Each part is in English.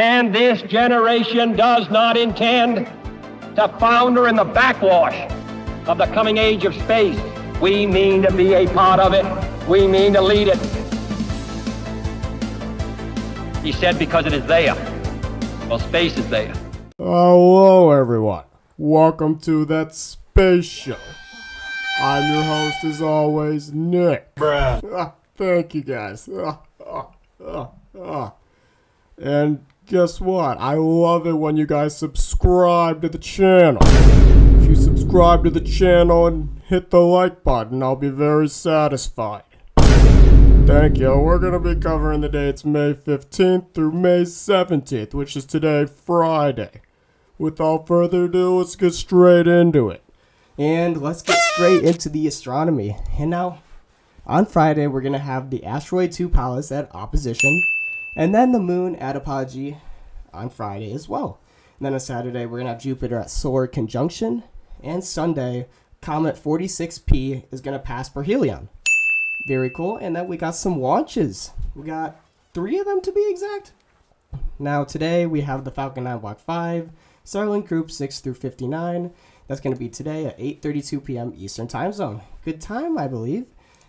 And this generation does not intend to founder in the backwash of the coming age of space. We mean to be a part of it. We mean to lead it. He said because it is there. Well, space is there. Hello, everyone. Welcome to That Space Show. I'm your host, as always, Nick. Thank you, guys. And guess what? I love it when you guys subscribe to the channel. If you subscribe to the channel and hit the like button, I'll be very satisfied. Thank you. We're going to be covering the dates May 15th through May 17th, which is today, Friday. Without further ado, let's get straight into it. And let's get straight into the astronomy. And now, on Friday, we're going to have the asteroid 2 Pallas at opposition, and then the moon at apogee on Friday as well. And then on Saturday, we're going to have Jupiter at solar conjunction, and Sunday, comet 46P is going to pass perihelion. Very cool. And then we got some launches. We got 3 of them to be exact. Now, today, we have the Falcon 9 Block 5, Starlink Group 6 through 59. That's going to be today at 8:32 p.m. Eastern Time Zone. Good time, I believe.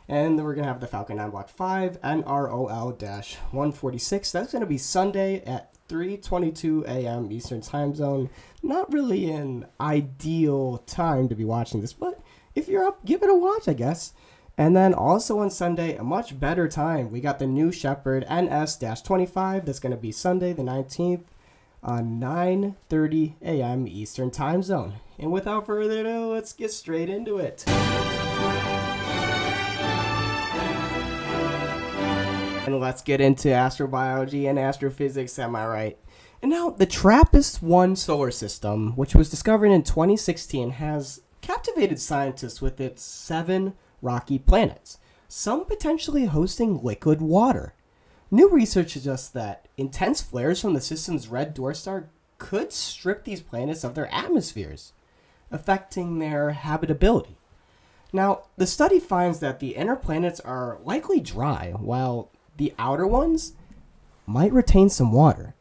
And then we're going to have the Falcon 9 Block 5, NROL-146. That's going to be Sunday at 3:22 a.m. Eastern Time Zone. Not really an ideal time to be watching this, but if you're up, give it a watch, I guess. And then also on Sunday, a much better time. We got the New Shepard NS-25. That's going to be Sunday the 19th. On 9:30 a.m. Eastern Time Zone. And without further ado, let's get straight into it. And let's get into astrobiology and astrophysics, am I right? And now, the TRAPPIST-1 solar system, which was discovered in 2016, has captivated scientists with its 7 rocky planets, some potentially hosting liquid water. New research suggests that intense flares from the system's red dwarf star could strip these planets of their atmospheres, affecting their habitability. Now, the study finds that the inner planets are likely dry, while the outer ones might retain some water.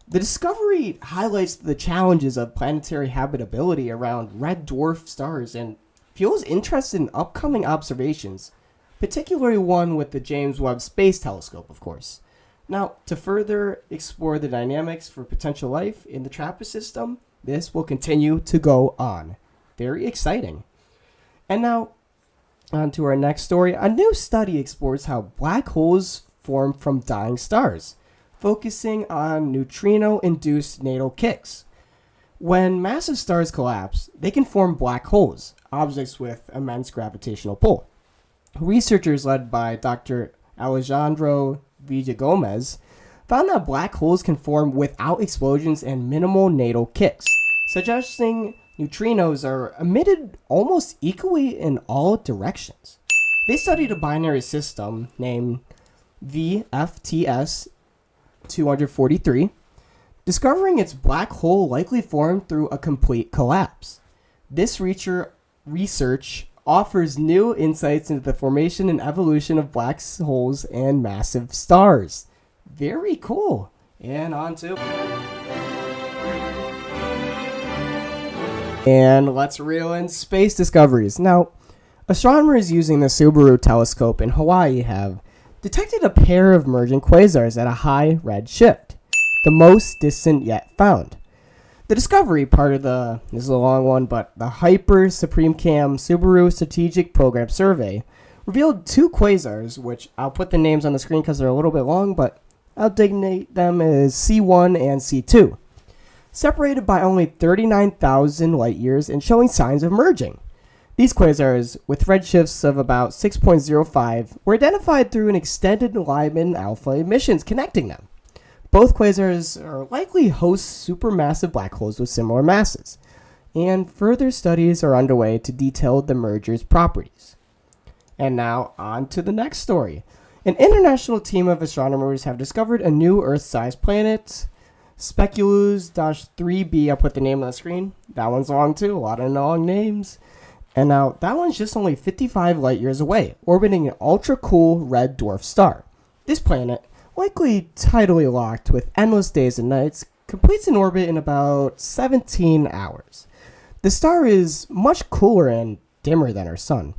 The discovery highlights the challenges of planetary habitability around red dwarf stars and fuels interest in upcoming observations, particularly one with the James Webb Space Telescope, of course. Now, to further explore the dynamics for potential life in the TRAPPIST system, this will continue to go on. Very exciting. And now, on to our next story. A new study explores how black holes form from dying stars, focusing on neutrino-induced natal kicks. When massive stars collapse, they can form black holes, objects with immense gravitational pull. Researchers led by Dr. Alejandro Villagomez found that black holes can form without explosions and minimal natal kicks, suggesting neutrinos are emitted almost equally in all directions. They studied a binary system named VFTS 243, discovering its black hole likely formed through a complete collapse. This research offers new insights into the formation and evolution of black holes and massive stars. Very cool. And on to... And let's reel in space discoveries. Now, astronomers using the Subaru telescope in Hawaii have detected a pair of merging quasars at a high red shift, the most distant yet found. The discovery, part of this is a long one, but the Hyper Supreme Cam Subaru Strategic Program Survey revealed 2 quasars, which I'll put the names on the screen because they're a little bit long, but I'll designate them as C1 and C2, separated by only 39,000 light years and showing signs of merging. These quasars, with redshifts of about 6.05, were identified through an extended Lyman alpha emissions connecting them. Both quasars are likely host supermassive black holes with similar masses, and further studies are underway to detail the merger's properties. And now, on to the next story. An international team of astronomers have discovered a new Earth-sized planet, Speculus-3b. I'll put the name on the screen. That one's long too, a lot of long names. And now, that one's just only 55 light years away, orbiting an ultra-cool red dwarf star. This planet, likely tidally locked with endless days and nights, completes an orbit in about 17 hours. The star is much cooler and dimmer than our sun.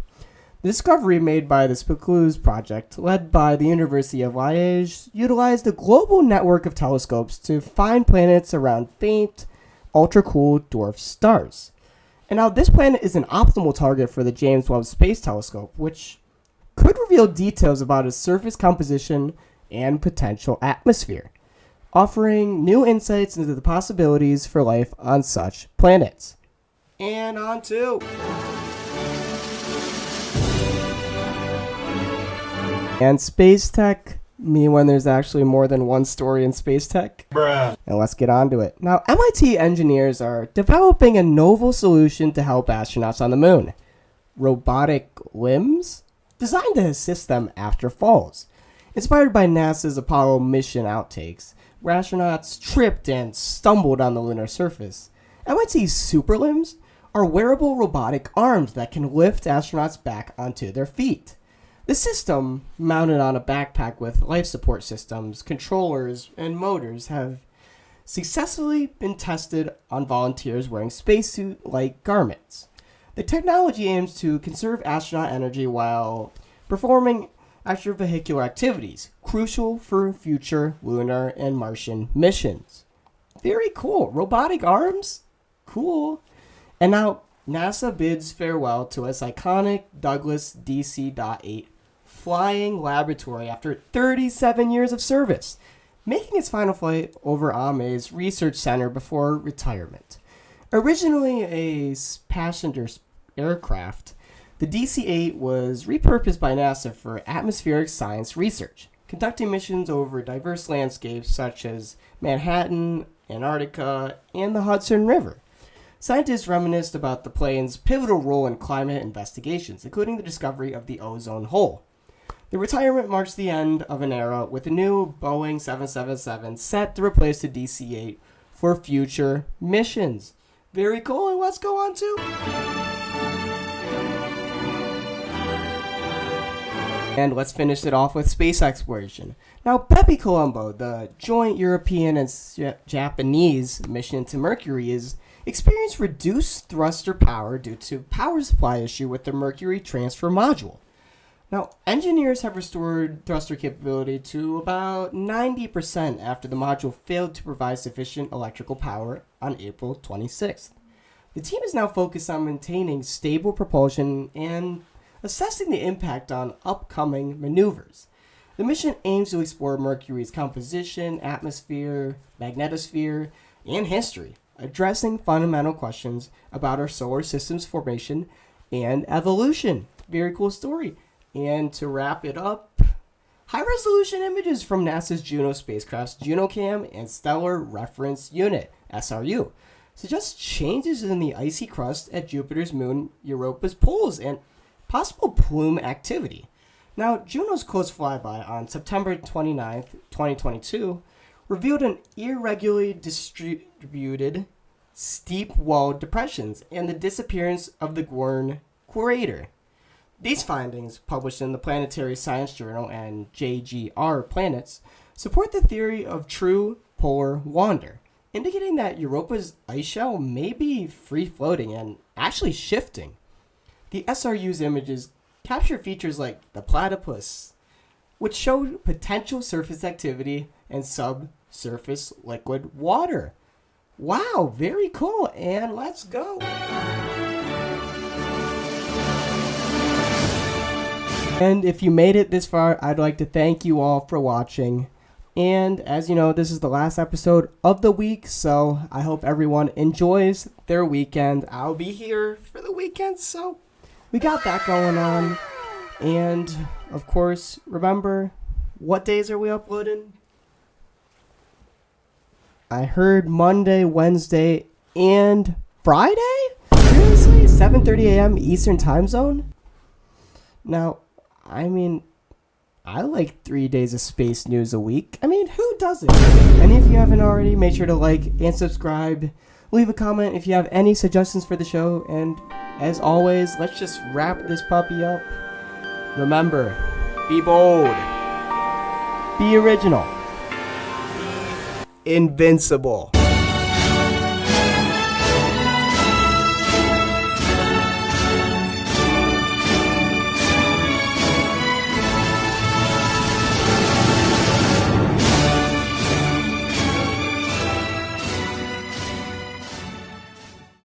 The discovery made by the SPIDERMAN project, led by the University of Liège, utilized a global network of telescopes to find planets around faint, ultra-cool dwarf stars. And now this planet is an optimal target for the James Webb Space Telescope, which could reveal details about its surface composition and potential atmosphere, offering new insights into the possibilities for life on such planets. And on to... And space tech, me when there's actually more than one story in space tech. Bruh. And let's get on to it. Now, MIT engineers are developing a novel solution to help astronauts on the moon. Robotic limbs? Designed to assist them after falls. Inspired by NASA's Apollo mission outtakes, where astronauts tripped and stumbled on the lunar surface, MIT's SUPERLIMBS are wearable robotic arms that can lift astronauts back onto their feet. The system, mounted on a backpack with life support systems, controllers, and motors, have successfully been tested on volunteers wearing spacesuit-like garments. The technology aims to conserve astronaut energy while performing extravehicular activities, crucial for future lunar and Martian missions. Very cool. Robotic arms? Cool. And now, NASA bids farewell to its iconic Douglas DC-8 flying laboratory after 37 years of service, making its final flight over Ames Research Center before retirement. Originally a passenger aircraft, the DC-8 was repurposed by NASA for atmospheric science research, conducting missions over diverse landscapes such as Manhattan, Antarctica, and the Hudson River. Scientists reminisced about the plane's pivotal role in climate investigations, including the discovery of the ozone hole. The retirement marks the end of an era with a new Boeing 777 set to replace the DC-8 for future missions. Very cool, and let's go on to... And let's finish it off with space exploration. Now, Bepi Colombo, the joint European and Japanese mission to Mercury, is experienced reduced thruster power due to power supply issue with the Mercury transfer module. Now, engineers have restored thruster capability to about 90% after the module failed to provide sufficient electrical power on April 26th. The team is now focused on maintaining stable propulsion and assessing the impact on upcoming maneuvers. The mission aims to explore Mercury's composition, atmosphere, magnetosphere, and history, addressing fundamental questions about our solar system's formation and evolution. Very cool story. And to wrap it up, high-resolution images from NASA's Juno spacecraft's JunoCam and Stellar Reference Unit, SRU, suggest changes in the icy crust at Jupiter's moon Europa's poles and possible plume activity. Now, Juno's close flyby on September 29, 2022, revealed an irregularly distributed steep-walled depressions and the disappearance of the Gwern crater. These findings, published in the Planetary Science Journal and JGR Planets, support the theory of true polar wander, indicating that Europa's ice shell may be free-floating and actually shifting. The SRU's images capture features like the platypus, which show potential surface activity and subsurface liquid water. Wow, very cool, and let's go! And if you made it this far, I'd like to thank you all for watching. And as you know, this is the last episode of the week, so I hope everyone enjoys their weekend. I'll be here for the weekend, so we got that going on. And of course, remember, what days are we uploading? I heard Monday, Wednesday, and Friday? Seriously? 7:30 a.m. Eastern Time Zone? Now, I mean, I like 3 days of space news a week. I mean, who doesn't? And if you haven't already, make sure to like and subscribe. Leave a comment if you have any suggestions for the show. And as always, let's just wrap this puppy up. Remember, be bold. Be original. Invincible.